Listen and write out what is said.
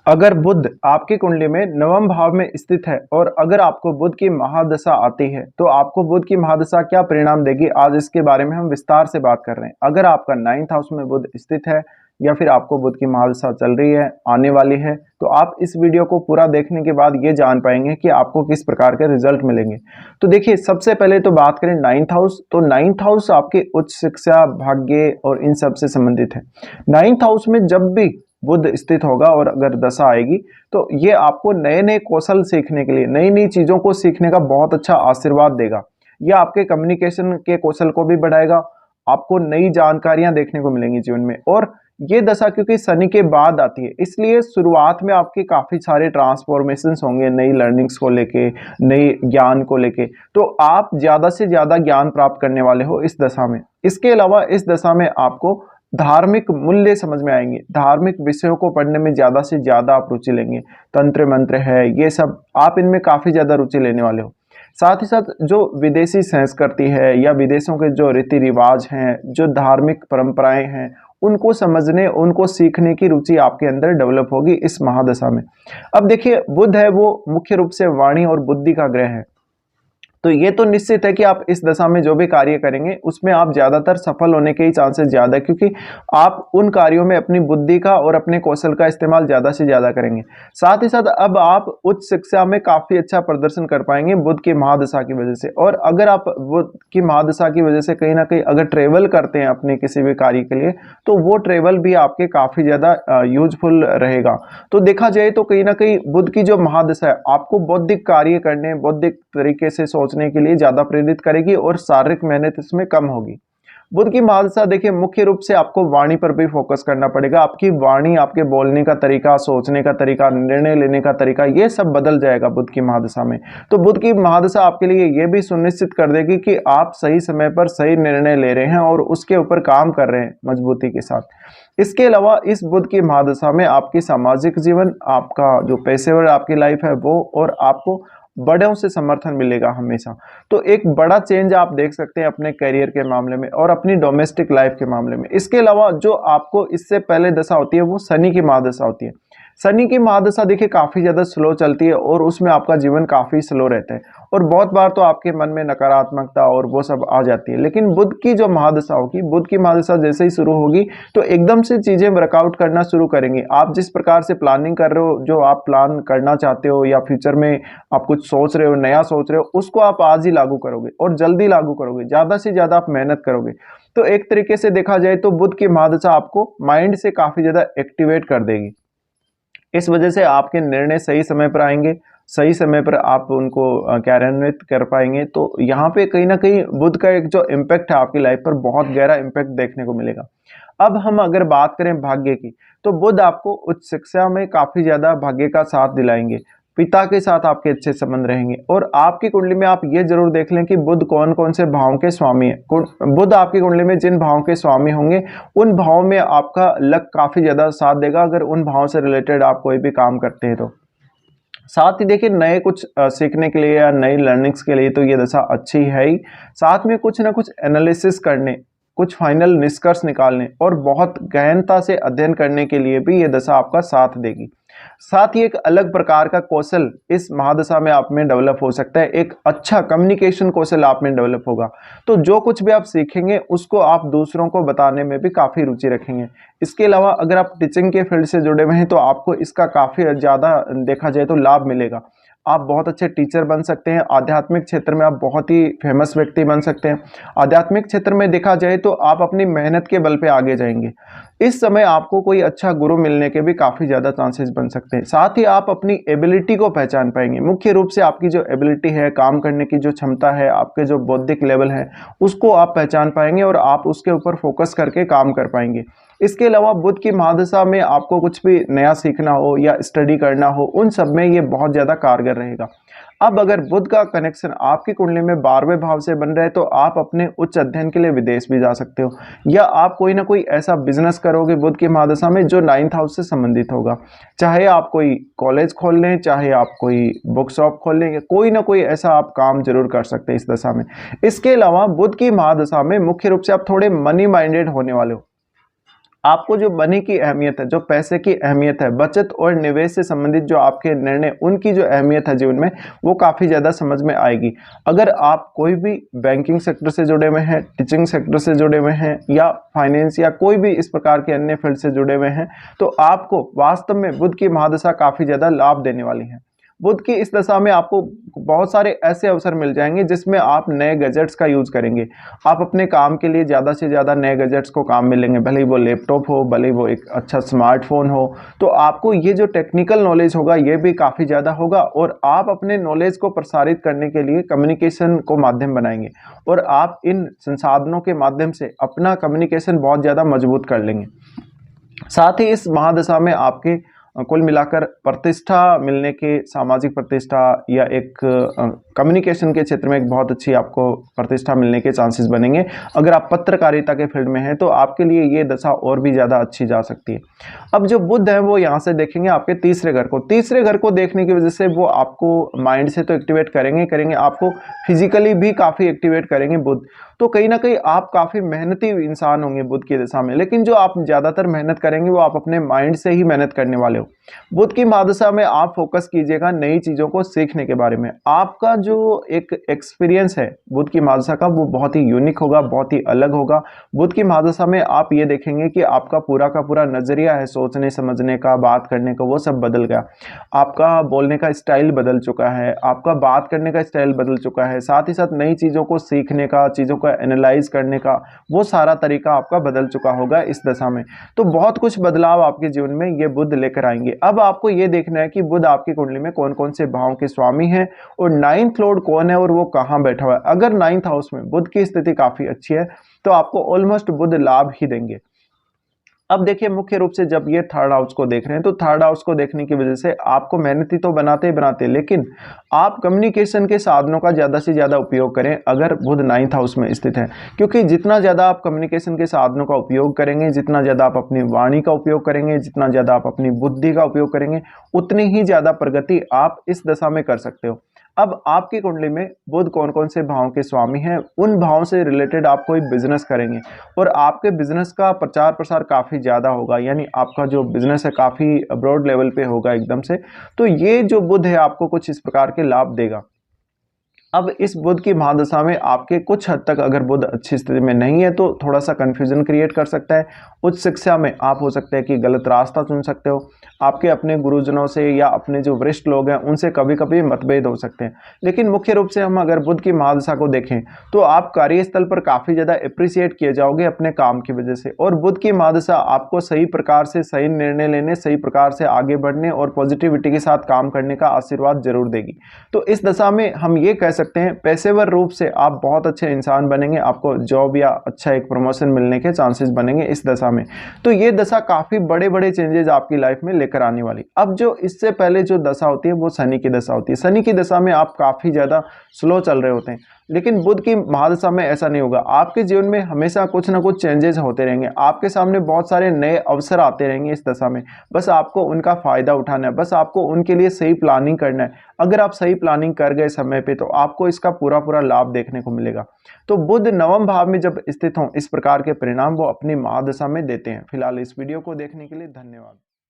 अगर बुध आपकी कुंडली में नवम भाव में स्थित है और अगर आपको बुध की महादशा आती है तो आपको बुध की महादशा क्या परिणाम देगी, आज इसके बारे में हम विस्तार से बात कर रहे हैं। अगर आपका 9th हाउस में बुध स्थित है या फिर आपको बुध की महादशा चल रही है, आने वाली है, तो आप इस वीडियो को पूरा देखने के बाद ये जान पाएंगे कि आपको किस प्रकार के रिजल्ट मिलेंगे। तो देखिए, सबसे पहले तो बात करें 9th हाउस, तो 9th हाउस आपके उच्च शिक्षा, भाग्य और इन सब से संबंधित है। 9th हाउस में जब भी बुध स्थित होगा और अगर दशा आएगी तो ये आपको नए नए कौशल सीखने के लिए, नई नई चीजों को सीखने का बहुत अच्छा आशीर्वाद देगा। यह आपके कम्युनिकेशन के कौशल को भी बढ़ाएगा, आपको नई जानकारियां देखने को मिलेंगी जीवन में। और ये दशा क्योंकि शनि के बाद आती है, इसलिए शुरुआत में आपके काफी सारे ट्रांसफॉर्मेशंस होंगे, नई लर्निंग्स को लेके, नई ज्ञान को लेके। तो आप ज्यादा से ज्यादा ज्ञान प्राप्त करने वाले हो इस दशा में। इसके अलावा इस दशा में आपको धार्मिक मूल्य समझ में आएंगे, धार्मिक विषयों को पढ़ने में ज्यादा से ज्यादा आप रुचि लेंगे। तंत्र मंत्र है, ये सब आप इनमें काफी ज्यादा रुचि लेने वाले हो। साथ ही साथ जो विदेशी संस्कृति है या विदेशों के जो रीति रिवाज हैं, जो धार्मिक परंपराएं हैं, उनको समझने, उनको सीखने की रुचि आपके अंदर डेवलप होगी इस महादशा में। अब देखिए, बुध है वो मुख्य रूप से वाणी और बुद्धि का ग्रह है, तो ये तो निश्चित है कि आप इस दशा में जो भी कार्य करेंगे उसमें आप ज्यादातर सफल होने के ही चांसेस ज्यादा है, क्योंकि आप उन कार्यों में अपनी बुद्धि का और अपने कौशल का इस्तेमाल ज्यादा से ज्यादा करेंगे। साथ ही साथ अब आप उच्च शिक्षा में काफी अच्छा प्रदर्शन कर पाएंगे बुध की महादशा की वजह से। और अगर आप बुध की महादशा की वजह से कहीं ना कहीं अगर ट्रेवल करते हैं अपने किसी भी कार्य के लिए, तो वो ट्रेवल भी आपके काफी ज्यादा यूजफुल रहेगा। तो देखा जाए तो कहीं ना कहीं बुध की जो महादशा है आपको बौद्धिक कार्य करने, बौद्धिक तरीके से सोचने के लिए ज्यादा प्रेरित करेगी और शारीरिक मेहनत इसमें कम होगी। बुध की महादशा देखिए, मुख्य रूप से आपको वाणी पर भी फोकस करना पड़ेगा। आपकी वाणी, आपके बोलने का तरीका, सोचने का तरीका, निर्णय लेने का तरीका, ये सब बदल जाएगा बुध की महादशा में। तो बुध की महादशा आपके लिए ये भी सुनिश्चित कर देगी कि आप सही समय पर सही निर्णय ले रहे हैं और उसके ऊपर काम कर रहे हैं मजबूती के साथ। इसके अलावा इस बुध की महादशा में आपकी सामाजिक जीवन, आपका जो पेशेवर आपकी लाइफ है वो, और आपको बड़ों से समर्थन मिलेगा हमेशा। तो एक बड़ा चेंज आप देख सकते हैं अपने करियर के मामले में और अपनी डोमेस्टिक लाइफ के मामले में। इसके अलावा जो आपको इससे पहले दशा होती है वो शनि की महादशा होती है। शनि की महादशा देखिए काफी ज्यादा स्लो चलती है और उसमें आपका जीवन काफी स्लो रहता है और बहुत बार तो आपके मन में नकारात्मकता और वो सब आ जाती है। लेकिन बुध की जो महादशा होगी, बुध की महादशा जैसे ही शुरू होगी तो एकदम से चीजें वर्कआउट करना शुरू करेंगी। आप जिस प्रकार से प्लानिंग कर रहे हो, जो आप प्लान करना चाहते हो या फ्यूचर में आप कुछ सोच रहे हो, नया सोच रहे हो, उसको आप आज ही लागू करोगे और जल्दी लागू करोगे, ज्यादा से ज्यादा आप मेहनत करोगे। तो एक तरीके से देखा जाए तो बुध की महादशा आपको माइंड से काफी ज्यादा एक्टिवेट कर देगी। इस वजह से आपके निर्णय सही समय पर आएंगे, सही समय पर आप उनको कार्यान्वित कर पाएंगे। तो यहाँ पे कहीं ना कहीं बुध का एक जो इम्पैक्ट है आपकी लाइफ पर, बहुत गहरा इम्पैक्ट देखने को मिलेगा। अब हम अगर बात करें भाग्य की, तो बुध आपको उच्च शिक्षा में काफी ज्यादा भाग्य का साथ दिलाएंगे, पिता के साथ आपके अच्छे संबंध रहेंगे। और आपकी कुंडली में आप ये जरूर देख लें कि बुध कौन कौन से भावों के स्वामी है। बुध आपकी कुंडली में जिन भावों के स्वामी होंगे उन भावों में आपका लक काफी ज्यादा साथ देगा, अगर उन भावों से रिलेटेड आप कोई भी काम करते हैं तो। साथ ही देखिए, नए कुछ सीखने के लिए या नई लर्निंग्स के लिए तो ये दशा अच्छी है ही। साथ में कुछ ना कुछ एनालिसिस करने, कुछ फाइनल निष्कर्ष निकालने और बहुत गहनता से अध्ययन करने के लिए भी ये दशा आपका साथ देगी। साथ ही एक अलग प्रकार का कौशल इस महादशा में आप में डेवलप हो सकता है, एक अच्छा कम्युनिकेशन कौशल आप में डेवलप होगा। तो जो कुछ भी आप सीखेंगे उसको आप दूसरों को बताने में भी काफ़ी रुचि रखेंगे। इसके अलावा अगर आप टीचिंग के फील्ड से जुड़े हुए हैं तो आपको इसका काफ़ी ज़्यादा देखा जाए तो लाभ मिलेगा। आप बहुत अच्छे टीचर बन सकते हैं, आध्यात्मिक क्षेत्र में आप बहुत ही फेमस व्यक्ति बन सकते हैं। आध्यात्मिक क्षेत्र में देखा जाए तो आप अपनी मेहनत के बल पे आगे जाएंगे। इस समय आपको कोई अच्छा गुरु मिलने के भी काफ़ी ज़्यादा चांसेस बन सकते हैं। साथ ही आप अपनी एबिलिटी को पहचान पाएंगे, मुख्य रूप से आपकी जो एबिलिटी है, काम करने की जो क्षमता है, आपके जो बौद्धिक लेवल है, उसको आप पहचान पाएंगे और आप उसके ऊपर फोकस करके काम कर पाएंगे। इसके अलावा बुध की महादशा में आपको कुछ भी नया सीखना हो या स्टडी करना हो, उन सब में ये बहुत ज़्यादा कारगर रहेगा। अब अगर बुध का कनेक्शन आपकी कुंडली में 12वें भाव से बन रहा है तो आप अपने उच्च अध्ययन के लिए विदेश भी जा सकते हो, या आप कोई ना कोई ऐसा बिजनेस करोगे बुध की महादशा में जो 9th हाउस से संबंधित होगा। चाहे आप कोई कॉलेज खोल लें, चाहे आप कोई बुक शॉप खोल लें, कोई ना कोई ऐसा आप काम जरूर कर सकते हैं इस दशा में। इसके अलावा बुध की महादशा में मुख्य रूप से आप थोड़े मनी माइंडेड होने वाले हो। आपको जो मनी की अहमियत है, जो पैसे की अहमियत है, बचत और निवेश से संबंधित जो आपके निर्णय, उनकी जो अहमियत है जीवन में, वो काफ़ी ज़्यादा समझ में आएगी। अगर आप कोई भी बैंकिंग सेक्टर से जुड़े हुए हैं, टीचिंग सेक्टर से जुड़े हुए हैं या फाइनेंस या कोई भी इस प्रकार के अन्य फील्ड से जुड़े हुए हैं, तो आपको वास्तव में बुध की महादशा काफ़ी ज़्यादा लाभ देने वाली है। बुध की इस दशा में आपको बहुत सारे ऐसे अवसर मिल जाएंगे जिसमें आप नए गैजेट्स का यूज करेंगे। आप अपने काम के लिए ज़्यादा से ज़्यादा नए गैजेट्स को काम में लेंगे, भले ही वो लैपटॉप हो, भले ही वो एक अच्छा स्मार्टफोन हो। तो आपको ये जो टेक्निकल नॉलेज होगा ये भी काफ़ी ज़्यादा होगा और आप अपने नॉलेज को प्रसारित करने के लिए कम्युनिकेशन को माध्यम बनाएंगे और आप इन संसाधनों के माध्यम से अपना कम्युनिकेशन बहुत ज़्यादा मजबूत कर लेंगे। साथ ही इस महादशा में आपके कुल मिलाकर प्रतिष्ठा मिलने के, सामाजिक प्रतिष्ठा या एक कम्युनिकेशन के क्षेत्र में एक बहुत अच्छी आपको प्रतिष्ठा मिलने के चांसेस बनेंगे। अगर आप पत्रकारिता के फील्ड में हैं तो आपके लिए ये दशा और भी ज़्यादा अच्छी जा सकती है। अब जो बुध है वो यहाँ से देखेंगे आपके तीसरे घर को। तीसरे घर को देखने की वजह से वो आपको माइंड से तो एक्टिवेट करेंगे, आपको फिजिकली भी काफ़ी एक्टिवेट करेंगे बुध। तो कहीं ना कहीं आप काफ़ी मेहनती इंसान होंगे बुध की दशा में, लेकिन जो आप ज़्यादातर मेहनत करेंगे वो आप अपने माइंड से ही मेहनत करने वाले हो। बुध की महादशा में आप फोकस कीजिएगा नई चीज़ों को सीखने के बारे में। आपका जो एक एक्सपीरियंस है बुध की महादशा का वो बहुत ही यूनिक होगा, बहुत ही अलग होगा। बुध की महादशा में आप ये देखेंगे कि आपका पूरा का पूरा नज़रिया है सोचने समझने का, बात करने का, वो सब बदल गया। आपका बोलने का स्टाइल बदल चुका है, आपका बात करने का स्टाइल बदल चुका है, साथ ही साथ नई चीज़ों को सीखने का, चीज़ों को एनालाइज करने का वो सारा तरीका आपका बदल चुका होगा इस दशा में। तो बहुत कुछ बदलाव आपके जीवन में ये बुध लेकर आएंगे। अब आपको ये देखना है कि बुध आपकी कुंडली में कौन कौन से भावों के स्वामी हैं और नाइन्थ लॉर्ड कौन है और वो कहाँ बैठा हुआ है। अगर नाइन्थ हाउस में बुध की स्थिति काफ़ी अच्छी है तो आपको ऑलमोस्ट बुध लाभ ही देंगे। अब देखिए मुख्य रूप से जब ये थर्ड हाउस को देख रहे हैं तो थर्ड हाउस को देखने की वजह से आपको मेहनती तो बनाते ही बनाते, लेकिन आप कम्युनिकेशन के साधनों का ज़्यादा से ज़्यादा उपयोग करें अगर बुध नाइन्थ हाउस में स्थित है। क्योंकि जितना ज़्यादा आप कम्युनिकेशन के साधनों का उपयोग करेंगे, जितना ज़्यादा आप अपनी वाणी का उपयोग करेंगे, जितना ज़्यादा आप अपनी बुद्धि का उपयोग करेंगे, उतनी ही ज़्यादा प्रगति आप इस दशा में कर सकते हो। अब आपकी कुंडली में बुध कौन कौन से भावों के स्वामी हैं, उन भावों से रिलेटेड आप कोई बिजनेस करेंगे और आपके बिजनेस का प्रचार प्रसार काफ़ी ज़्यादा होगा, यानी आपका जो बिजनेस है काफ़ी ब्रॉड लेवल पे होगा एकदम से। तो ये जो बुध है आपको कुछ इस प्रकार के लाभ देगा। अब इस बुध की महादशा में आपके कुछ हद तक अगर बुध अच्छी स्थिति में नहीं है तो थोड़ा सा कंफ्यूजन क्रिएट कर सकता है। उच्च शिक्षा में आप हो सकते हैं कि गलत रास्ता चुन सकते हो। आपके अपने गुरुजनों से या अपने जो वरिष्ठ लोग हैं उनसे कभी कभी मतभेद हो सकते हैं। लेकिन मुख्य रूप से हम अगर बुध की महादशा को देखें तो आप कार्यस्थल पर काफ़ी ज़्यादा अप्रिसिएट किए जाओगे अपने काम की वजह से। और बुध की महादशा आपको सही प्रकार से सही निर्णय लेने, सही प्रकार से आगे बढ़ने और पॉजिटिविटी के साथ काम करने का आशीर्वाद जरूर देगी। तो इस दशा में हम ये कह सकते हैं पेशेवर रूप से आप बहुत अच्छे इंसान बनेंगे, आपको जॉब या अच्छा एक प्रमोशन मिलने के चांसेस बनेंगे इस दशा में। तो ये दशा काफ़ी बड़े बड़े चेंजेस आपकी लाइफ में लेकर आने वाली। अब जो इससे पहले जो दशा होती है वो शनि की दशा होती है। शनि की दशा में आप काफ़ी ज़्यादा स्लो चल रहे होते हैं, लेकिन बुध की महादशा में ऐसा नहीं होगा। आपके जीवन में हमेशा कुछ ना कुछ चेंजेस होते रहेंगे, आपके सामने बहुत सारे नए अवसर आते रहेंगे इस दशा में। बस आपको उनका फ़ायदा उठाना है, बस आपको उनके लिए सही प्लानिंग करना है। अगर आप सही प्लानिंग कर गए समय पे तो आपको इसका पूरा पूरा लाभ देखने को मिलेगा। तो बुध नवम भाव में जब स्थित हों इस प्रकार के परिणाम वो अपनी महादशा में देते हैं। फिलहाल इस वीडियो को देखने के लिए धन्यवाद।